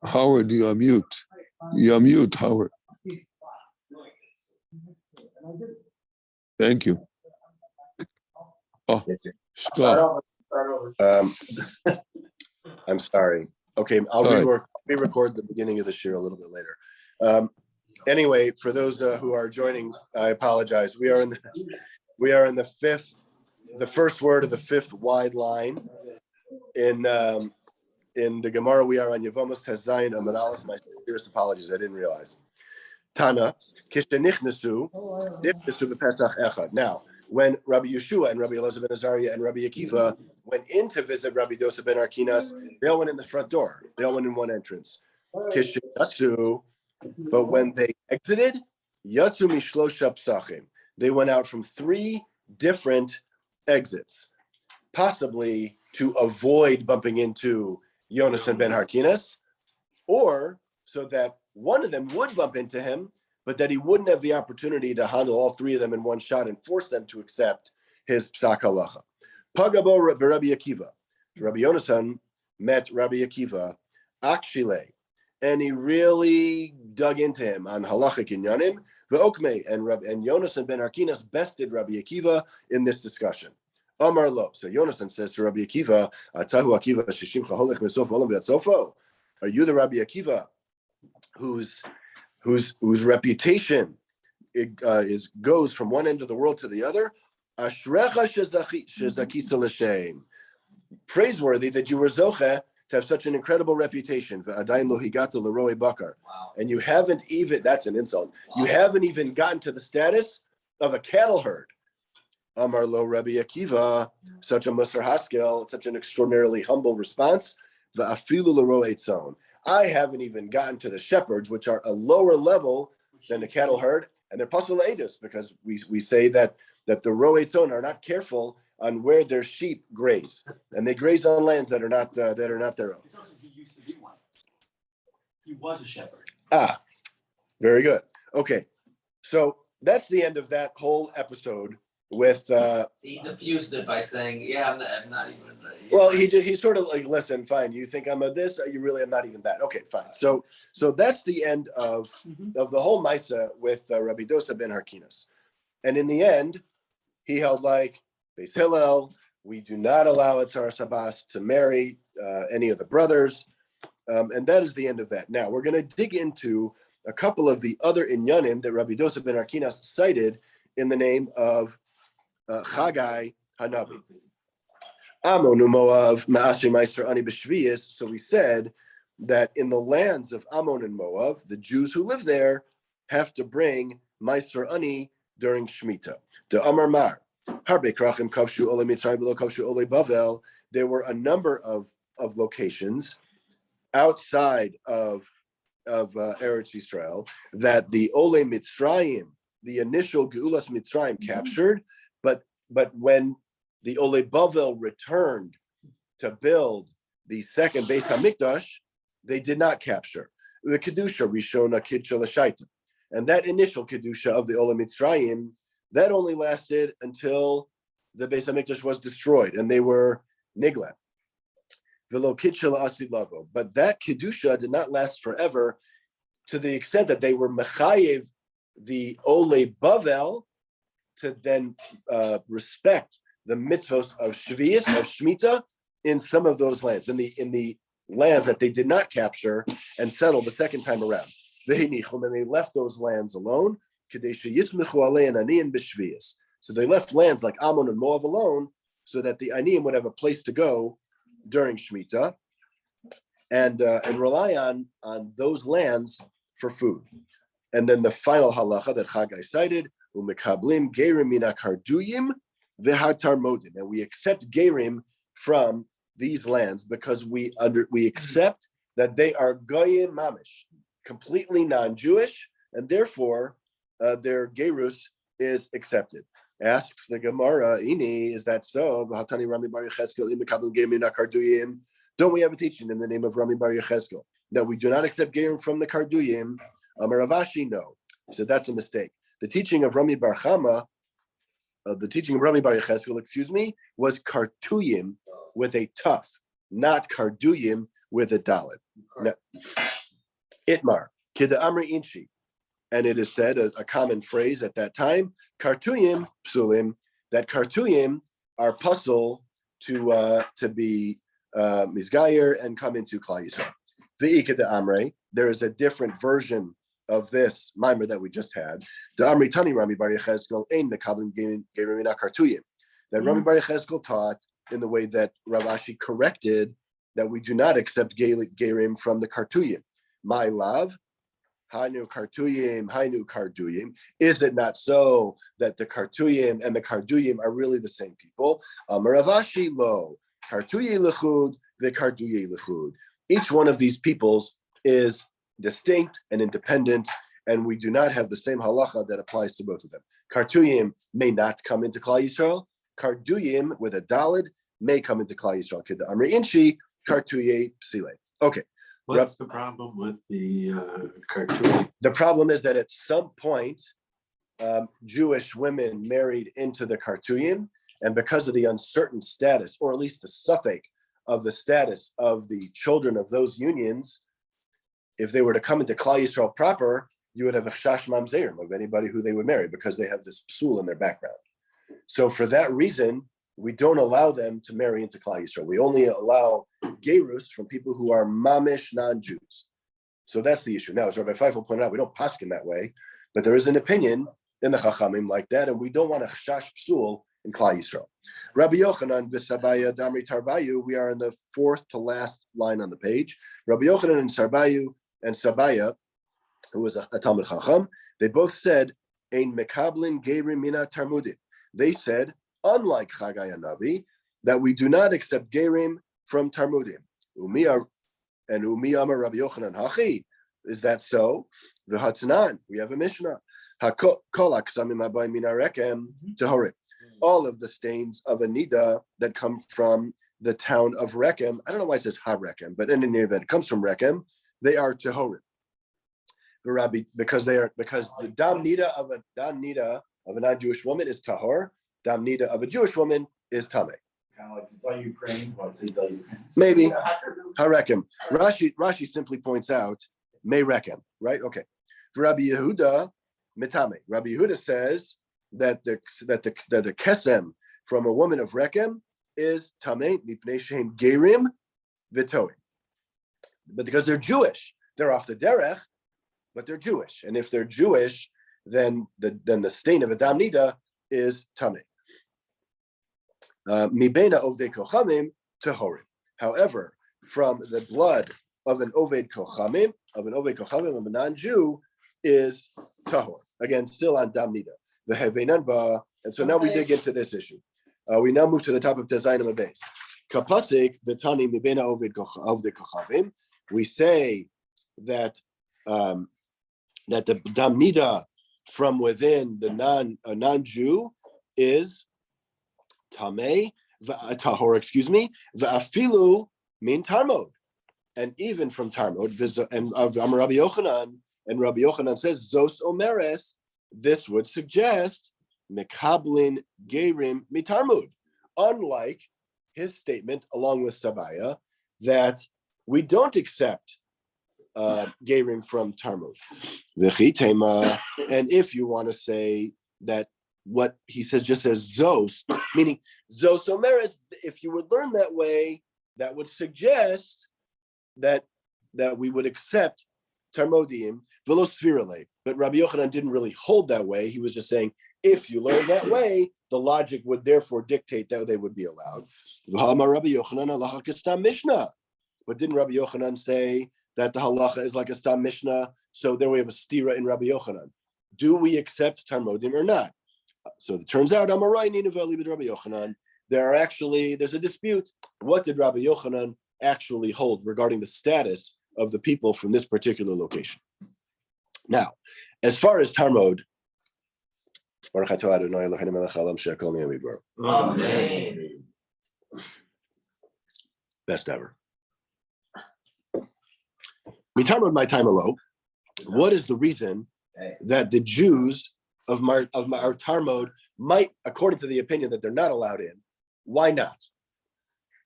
Howard, you are mute. You are mute, Howard. Thank you. Oh, stop. I'm sorry. Okay, I'll re-record the beginning of the shir a little bit later. Anyway, for those who are joining, I apologize. We are in the first word of the fifth wide line. In the Gemara, we are on Yevamos Tezayin Amud Aleph. My sincerest apologies, I didn't realize. Tana, Kishenichnesu, Nichnesu b'Pesach Echad. Now, when Rabbi Yeshua and Rabbi Elazar ben Azariah and Rabbi Akiva went in to visit Rabbi Dosa ben Arkinas, they all went in the front door. They all went in one entrance. Kishenatsu, but when they exited, Yatsu mishlosha psachim. They went out from 3 different exits, possibly to avoid bumping into Yonasan ben Harkinas, or so that one of them would bump into him, but that he wouldn't have the opportunity to handle all 3 of them in one shot and force them to accept his psak halacha. Pagabo Rabbi Akiva. Rabbi Yonasan met Rabbi Akiva, Akshile, and he really dug into him on halachic inyanim. Ve'okmei, and Yonasan ben Harkinas bested Rabbi Akiva in this discussion. Amar lo. So Yonasan says to Rabbi Akiva, Atahu Akiva shishimcha holech mesof olam v'atzofo. Are you the Rabbi Akiva whose reputation goes from one end of the world to the other? Ashrecha shezakisa l'shem. Praiseworthy that you were zoche to have such an incredible reputation. V'adayin lo higata l'roe bakar. And you haven't even, that's an insult, you haven't even gotten to the status of a cattle herd. Amar lo Rabbi Akiva, such a Musar Haskel, such an extraordinarily humble response. V'afilu l'roe tzon. I haven't even gotten to the shepherds, which are a lower level than the cattle herd, and they're pasul edus, because we say that the roe tzon are not careful on where their sheep graze, and they graze on lands that are not their own. He used to be one. He was a shepherd. Ah, very good. Okay, so that's the end of that whole episode. With he diffused it by saying, "Yeah, I'm not even." Well, he's sort of like, listen, fine. You think I'm a this? You really am not even that. Okay, fine. So that's the end of the whole Maisa with Rabbi Dosa ben Harkinas, and in the end, he held like Beis Hillel. We do not allow Atzar Sabas to marry any of the brothers, and that is the end of that. Now we're going to dig into a couple of the other inyanim that Rabbi Dosa ben Harkinas cited in the name of Chagai Hanabi. Amonu Moav Ma'asri Meister Ani B'Shviyis. So we said that in the lands of Ammon and Moab, the Jews who live there have to bring Meister Ani during Shemitah. The Amar Mar Harbe Krachim Kavshu Ole Mitzrayim Below Kavshu Ole Bavel. There were a number of locations outside of Eretz Yisrael that the Ole Mitzrayim, the initial Geulas Mitzrayim, captured. But when the Ole Bavel returned to build the second Beis Hamikdash, they did not capture the Kedusha Rishona Kidsha L'Shaita. And that initial Kedusha of the Ole Mitzrayim, that only lasted until the Beis Hamikdash was destroyed and they were Nigla. V'lo Kidsha L'Asid Lavo. But that Kedusha did not last forever, to the extent that they were Mechayev the Ole Bavel to then respect the mitzvos of Shvius, of Shemitah, in some of those lands, in the lands that they did not capture and settle the second time around. And they left those lands alone. So they left lands like Ammon and Moab alone, so that the Aniyim would have a place to go during Shemitah, and rely on those lands for food. And then the final halacha that Chagai cited, Umekablim gerim mina karduyim v'hatarmodim, and we accept gerim from these lands because we accept that they are goyim mamish, completely non-Jewish, and therefore their gerus is accepted. Asks the Gemara, Ini, is that so? V'hatani Rami Bar Yecheskel imekablim gerim mina karduyim. Don't we have a teaching in the name of Rami Bar Yecheskel that we do not accept gerim from the karduyim? Amar Ravashi, no. So that's a mistake. The teaching of Rami Bar Chama, Yecheskel, was kartuyim with a tuf, not karduyim with a dalet. No. Itmar, Kida Amri Inchi. And it is said, a common phrase at that time, Kartuyim Psulim, that Kartuyim are puzzle to be Mizgayer and come into Klal Yisrael. V'ikeda Amre, there is a different version of this mimer that we just had. The Amri Tani Rami Bar Yechezkel Ein Mekablim Gerimina Kartuyim. That Rami Bar Yechezkel taught in the way that Rav Ashi corrected that we do not accept Gerim from the Kartuyim. My love, Hainu Kartuyim, Hainu Karduyim. Is it not so that the Kartuyim and the Karduyim are really the same people? Rav Ashi lo, Kartuye lechud, the Karduye lechud. Each one of these peoples is distinct and independent, and we do not have the same halacha that applies to both of them. Kartuyim may not come into Klal Yisrael. Karduyim with a dalid may come into Klal Yisrael. Kida Amri Inchi, Kartuye psile. Okay. What's the problem with the cartoon? The problem is that at some point, Jewish women married into the Kartuyim, and because of the uncertain status, or at least the suffix of the status of the children of those unions, if they were to come into Klal Yisrael proper, you would have a chash mamzerim of anybody who they would marry because they have this psul in their background. So for that reason, we don't allow them to marry into Klal Yisrael. We only allow gerus from people who are mamish non-Jews. So that's the issue. Now, as Rabbi Feifel pointed out, we don't paskin that way, but there is an opinion in the Chachamim like that, and we don't want a chash psul in Klal Yisrael. Rabbi Yochanan v'Sabaya Damri Tarbayu, we are in the fourth to last line on the page. Rabbi Yochanan and Sarbayu and Sabaya, who was a Talmud Chacham, they both said, Ein mekablin gerim mina tarmudim. They said, unlike Chagai Navi, that we do not accept gerim from Talmudim. And Umi Amar Rabbi Yochanan Hachi, is that so? V'Hatzanan, we have a Mishnah. Hakol aksamim habayim min harekem tehorim. All of the stains of a nida that come from the town of Rechem, I don't know why it says ha-Rechem, but in any event, it comes from Rechem, they are tehorim. Because the dam nida of a non-Jewish woman is tahor, dam nida of a Jewish woman is tameh. Kind of like the Ukraine, what's it, the Ukraine? Maybe ha-Rechem. Rashi simply points out may Rechem, right? Okay. For Rabbi Yehuda, mitame. Rabbi Yehuda says that the kesem from a woman of Rechem is tameh mipnei shehem gerim v'toim. But because they're Jewish, they're off the derech, but they're Jewish, and if they're Jewish, then the stain of a dam nida is tameh. Mibena ovdei kochamim tehorim. However, from the blood of an oved kochamim, of a non-Jew, is tahor. Again, still on dam nida. And so now we dig into this issue. We now move to the top of Tezayin Beis. Kapasik v'tani mibena oved kochavim. We say that that the dam nida from within the non-Jew is tamei tahor. V'afilu min tarmod, and even from tarmod. And Rabbi Yochanan says zos omeres. This would suggest mekablin gerim mitarmud, unlike his statement along with Sabaya that we don't accept gerim from Talmud. And if you want to say that what he says just says zos, meaning zos omeres, if you would learn that way, that would suggest that we would accept Talmudim velosphirale. But Rabbi Yochanan didn't really hold that way. He was just saying, if you learn that way, the logic would therefore dictate that they would be allowed. Rabbi Yochanan halacha kestam mishnah. But didn't Rabbi Yochanan say that the halacha is like a stam mishnah? So there we have a stira in Rabbi Yochanan. Do we accept Talmudim or not? So it turns out, Amarai Ninaveli with Rabbi Yochanan, there's a dispute. What did Rabbi Yochanan actually hold regarding the status of the people from this particular location? Now, as far as Talmud, Amen. best ever. Mitamud my time alone. What is the reason that the Jews of our Talmud might, according to the opinion that they're not allowed in, why not?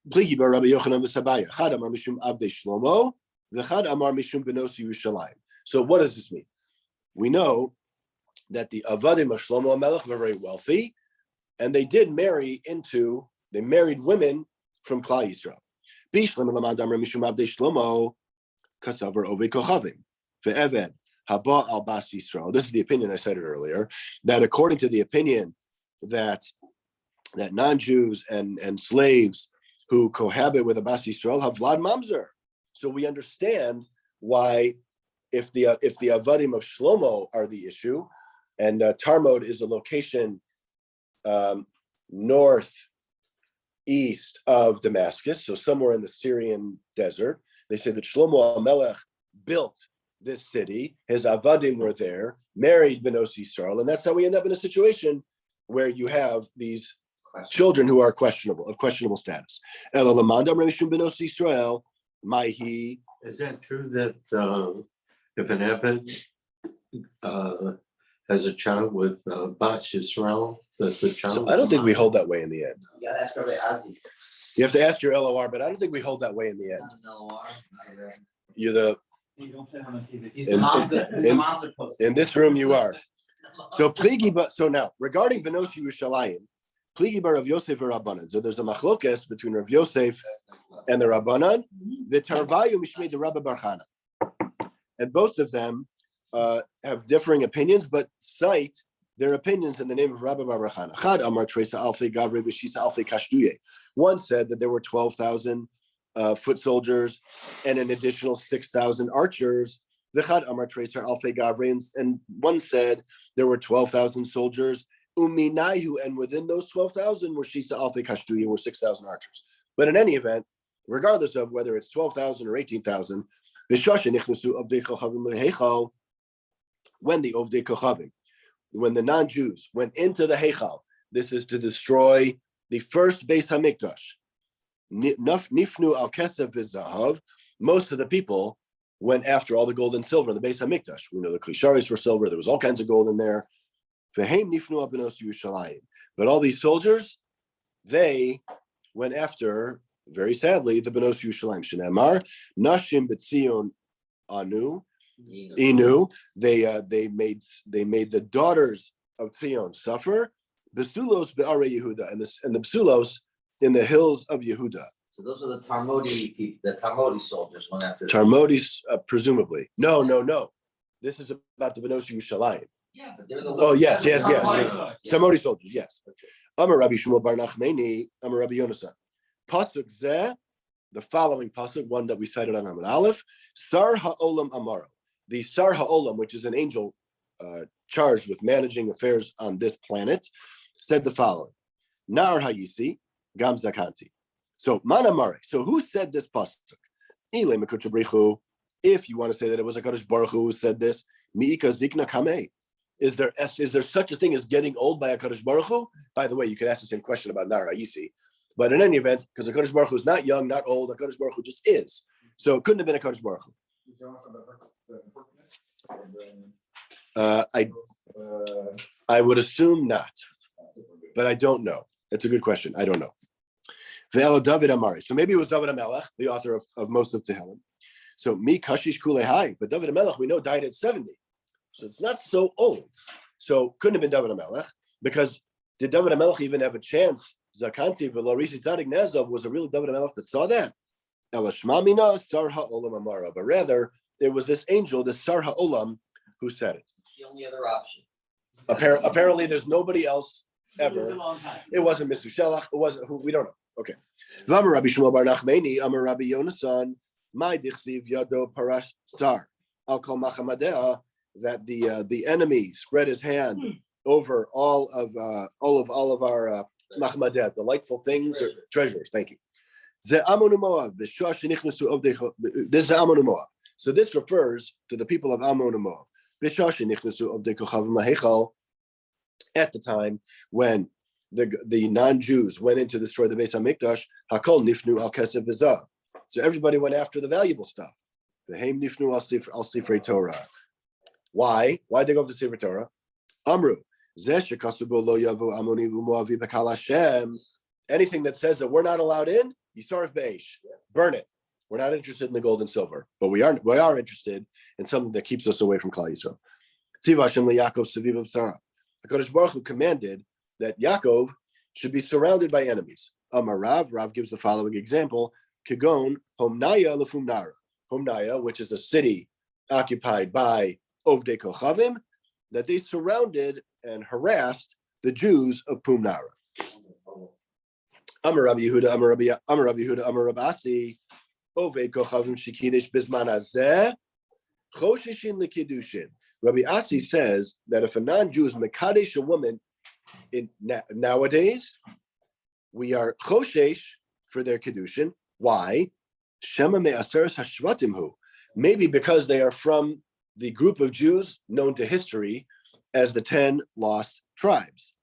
Rabbi Yochanan v'Sabaya. Chadam mishum abdei Shlomo V'chad amar mishum benos Yerushalayim. So what does this mean? We know that the Avadim of Shlomo HaMelech were very wealthy, and they married women from Klal Yisrael. Bishlam lamad amar mishum abdei Shlomo kasavar ovei kochavim ve'eved haba al bas Yisrael. This is the opinion I cited earlier, that according to the opinion that non-Jews and slaves who cohabit with a bas Yisrael have vlad mamzer. So we understand why, if the avadim of Shlomo are the issue, and Tarmod is a location northeast of Damascus, so somewhere in the Syrian desert. They say that Shlomo HaMelech built this city. His avadim were there, married Benos Yisrael, and that's how we end up in a situation where you have these children who are of questionable status. Is that true that if an Eved has a child with Bas Yisrael, that the child? So I don't think we hold that way in the end. You gotta ask Rabbi Azi. You have to ask your LOR, but I don't think we hold that way in the end. You're the You don't play on the TV. He's In- the monster. He's the in- monster post. in this room you are. So pligi, but so now regarding Benos Yerushalayim, pligi bar Rav Yosef or Rabbanan. So there's a machlokes between Rav Yosef and the Rabbanan. The Tarvayu Mishmei the Rabba Bar Chana, and both of them have differing opinions, but cite their opinions in the name of Rabba Bar Chana. Chad Amar Tresa Alfei Gavre B'Shisa Alfei Kashtuye. One said that there were 12,000 foot soldiers and an additional 6,000 archers. V'chad Amar Tresa Alfei Gavre, and one said there were 12,000 soldiers. Uminayu, and within those 12,000 were Shisa Alfei Kashtuye, were 6,000 archers. But in any event, regardless of whether it's 12,000 or 18,000, when the Ovdei Kochavim, when the non-Jews went into the Heichal, this is to destroy the first Beis Hamikdash. Nifnu al Kesef b'Zahav. Most of the people went after all the gold and silver in the Beis Hamikdash. We know the Klisharis were silver. There was all kinds of gold in there. V'heim nifnu al benos Yerushalayim. But all these soldiers, they went after, very sadly, the benos Yerushalayim. Shenamar nashim b'tzion anu. Inu, they made the daughters of Tzion suffer. Besulos be'are Yehuda, and the Besulos in the hills of Yehuda. So those are the Tarmodi people, the Tarmodi soldiers went after. Tarmodis, presumably. No. This is about the Benos Yerushalayim. Yeah, but they're the. Oh yes. Tarmodi. Tarmodi soldiers, yes. Amar Rabbi Shmuel bar Nachmeni, Amar Rabbi Yonasan. Pasuk zeh, the following pasuk, one that we cited on Amud Aleph, Sar Ha'olam Amaro. The Sar Ha'olam, which is an angel charged with managing affairs on this planet, said the following: Nar Hayisi Gam Zakanti. So Manamare. So who said this pasuk? Ile Mekuchabrichu. If you want to say that it was a Kadosh Baruch Hu who said this, Miika Zikna Kamei. Is there such a thing as getting old by a Kadosh Baruch Hu? By the way, you could ask the same question about Nar Hayisi. But in any event, because the Kadosh Baruch Hu is not young, not old, the Kadosh Baruch Hu just is. So it couldn't have been a Kadosh Baruch Hu. I would assume not, but I don't know. It's a good question. I don't know. Ve'elo David Amari. So maybe it was David HaMelech, the author of most of Tehillim. So mi kashish kulei hai, but David HaMelech we know died at 70, so it's not so old. So couldn't have been David HaMelech, because did David HaMelech even have a chance? Zakanti v'Larisi Tzadik Nezov was a real David HaMelech that saw that. Elashma mina Sar Ha'olam Amara, but rather there was this angel, this Sar Ha'olam, who said it. It's the only other option. Apparently, there's nobody else It was ever. a long time. It wasn't Mr. Shelach. It wasn't who we don't know. Okay. V'amar Rabbi Shmuel bar Nachmeni, Amar Rabbi Yonasan, my dichsiv yado parash sar al kol machamadea, that the enemy spread his hand over all of our machamadea, delightful things, or treasures. Thank you. Ze Amonu Moav, b'shua shenichnasu ovdei. This is Amonu Moav. So this refers to the people of Amonu Moav. B'shua shenichnasu ovdei kochavim lahechal. At the time when the non-Jews went in to destroy the Beis Hamikdash, Hakol nifnu al kesef v'zav. So everybody went after the valuable stuff. V'heim nifnu al sifrei Torah. Why? Why'd they go after Sefer Torah? Amru zeh shekasu bo lo yavu amoni v'moavi b'kal Hashem. Anything that says that we're not allowed in, Yisarif be'esh, burn it. We're not interested in the gold and silver, but we are interested in something that keeps us away from Klal Yisrael. Tziva Hashem leYaakov saviv v'tzara. HaKadosh Baruch Hu commanded that Yaakov should be surrounded by enemies. Amar Rav gives the following example: Kigon Homnaya lefumnara. Homnaya, which is a city occupied by Ovdei Kochavim, that they surrounded and harassed the Jews of Pumnara. Amar Rabbi Yehuda, Amar Rabbi Yehuda, Amar Rabbi Asi, Ovdei Kochavim Shekidish Bizman Hazeh, Choshishin Lekidushin. Rabbi Asi says that if a non-Jew is Mekadesh a woman nowadays, we are Choshesh for their Kedushin. Why? Shema me'aseres hashvatim hu. Maybe because they are from the group of Jews known to history as the 10 lost tribes.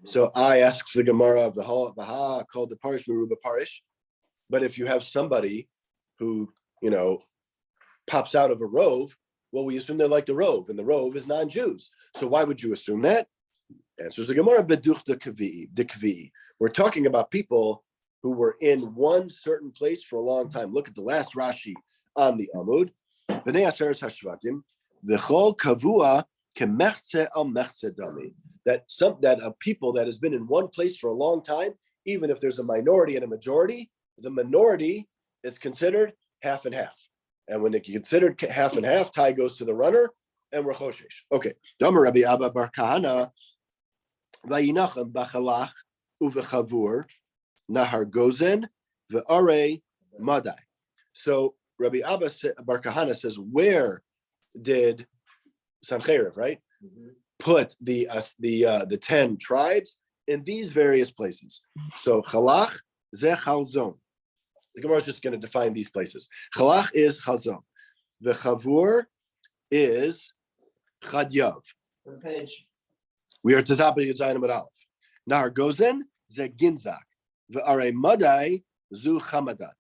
So I asks the Gemara of the Baha called the Parish Meruba Parish. But if you have somebody who, pops out of a rove, well, we assume they're like the rove, and the rove is non-Jews. So why would you assume that? Answers the Gemara, Beduch de Kvi. We're talking about people who were in one certain place for a long time. Look at the last Rashi on the Amud. B'nei Aseres Hashvatim, v'chol kavua kemechze al mechze dami. That a people that has been in one place for a long time, even if there's a minority and a majority, the minority is considered half and half. And when it's considered half and half, tie goes to the runner, and we're choshesh. Okay. Damar Rabbi Abba bar Kahana, vayinachem b'chalach uv'chavur Nahar Gozen, the Are Madai. So Rabbi Abba bar Kahana says, where did Sancheiriv, right, put the 10 tribes? In these various places. So Chalach ze Chalzon. The Gemara is just going to define these places. Chalach is Chalzon. The Chavur is Chadyav. Page. We are at the top of Yudzayin Amud Aleph. Nahar Gozen ze Ginzak. The Are Madai zu Hamadan,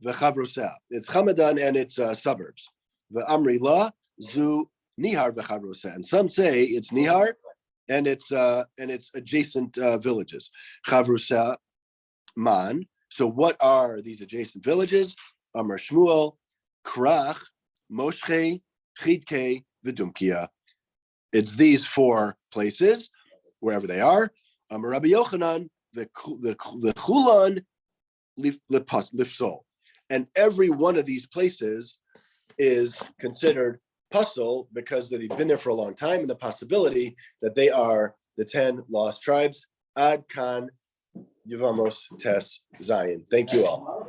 the Chavroseh. It's Hamadan and its suburbs. The Amri La zu Nihar v'Chavroseh. And some say it's Nihar and its adjacent villages. Chavroseh Man. So what are these adjacent villages? Amar Shmuel, Krach, Moshche, Chidke, V'Dumkia. It's these 4 places, wherever they are. Amar Rabbi Yochanan. The Chulan Lifsol. And every one of these places is considered puzzle because they've been there for a long time, and the possibility that they are the 10 lost tribes. Ad Kan Yevamos Tes Zion. Thank you all.